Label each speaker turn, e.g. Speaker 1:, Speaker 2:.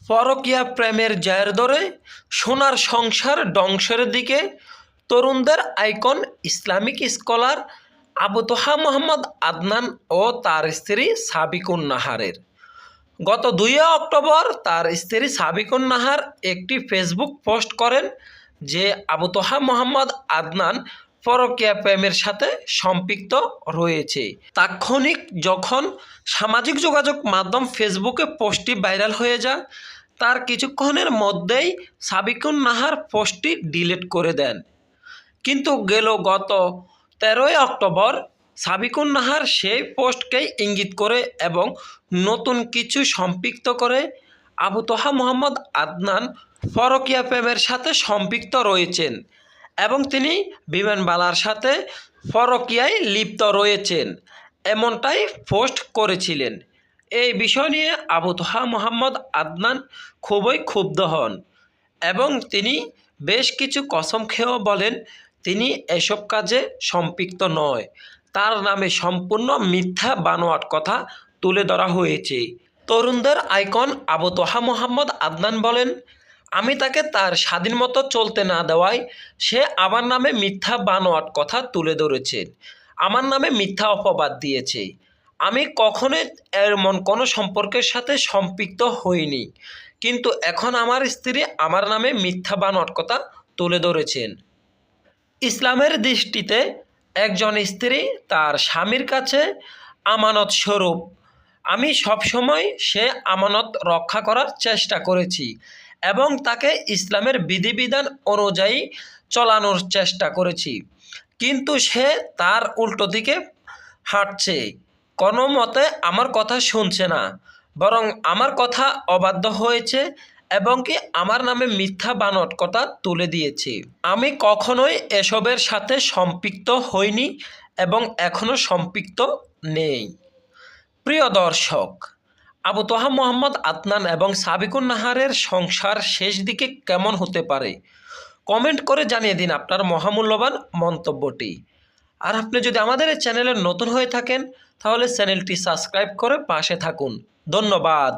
Speaker 1: পরকীয়া প্রেমের জের ধরে সোনার সংসার ধ্বংসের দিকে তরুণদের icon Islamic scholar Abu Toha Mohammad Adnan ও তার স্ত্রী সাবিকুন নাহারের। গত 2 অক্টোবর তার স্ত্রী সাবিকুন নাহার একটি ফেসবুক পোস্ট করেন যে আবু তোহা মোহাম্মদ আদনান পরকীয়া প্রেমের সাথে সম্পৃক্ত রয়েছে। তাৎক্ষণিক যখন সামাজিক যোগাযোগ মাধ্যম ফেসবুকে পোস্টটি ভাইরাল হয়ে যায়, তার কিছুক্ষণের মধ্যেই সাবিকুন নাহার পোস্টটি ডিলিট করে দেন। কিন্তু গত 13 অক্টোবর সাবিকুন নাহার সেই পোস্টকেই ইঙ্গিত করে এবং নতুন কিছু সম্পৃক্ত করে আবু তোহা মোহাম্মদ আদনান পরকীয়া প্রেমের সাথে সম্পৃক্ত রয়েছেন এবং তিনি বিমানবালার সাথে পরকীয়ায় লিপ্ত রয়েছেন এমনটাই পোস্ট করেছিলেন। এই বিষয় নিয়ে আবু তোহা মোহাম্মদ আদনান খুবই ক্ষুব্ধ হন এবং তিনি বেশ কিছু কসম খেয়েও বলেন তিনি এসব কাজে সম্পৃক্ত নয়। তার নামে সম্পূর্ণ মিথ্যা বানোয়াট কথা তুলে ধরা হয়েছে। তরুণদের আইকন আবু তোহা মোহাম্মদ আদনান বলেন, আমি তাকে তার স্বাধীন মতো চলতে না দেওয়ায় সে আমার নামে মিথ্যা বানোয়াট কথা তুলে ধরেছে, আমার নামে মিথ্যা অপবাদ দিয়েছে। আমি কখনোই এমন কোনো সম্পর্কের সাথে সম্পৃক্ত হইনি, কিন্তু এখন আমার স্ত্রী আমার নামে মিথ্যা বানোয়াট কথা তুলে ধরেছেন। ইসলামের দৃষ্টিতে একজন স্ত্রী তার স্বামীর কাছে আমানত স্বরূপ। আমি সবসময় সে আমানত রক্ষা করার চেষ্টা করেছি এবং তাকে ইসলামের বিধিবিধান অনুযায়ী চলানোর চেষ্টা করেছি, কিন্তু সে তার উল্টো দিকে হাঁটছে, কোনো মতে আমার কথা শুনছে না, বরং আমার কথা অবাধ্য হয়েছে এবং কি আমার নামে মিথ্যা বানোয়াট কথা তুলে দিয়েছে। আমি কখনোই এসবের সাথে সম্পৃক্ত হইনি এবং এখনও সম্পৃক্ত নেই। প্রিয় দর্শক, আবু তোহা মোহাম্মদ আদনান এবং সাবিকুন নাহারের সংসার শেষ দিকে কেমন হতে পারে কমেন্ট করে জানিয়ে দিন আপনার মহামূল্যবান মন্তব্যটি। আর আপনি যদি আমাদের এই চ্যানেলে নতুন হয়ে থাকেন তাহলে চ্যানেলটি সাবস্ক্রাইব করে পাশে থাকুন। ধন্যবাদ।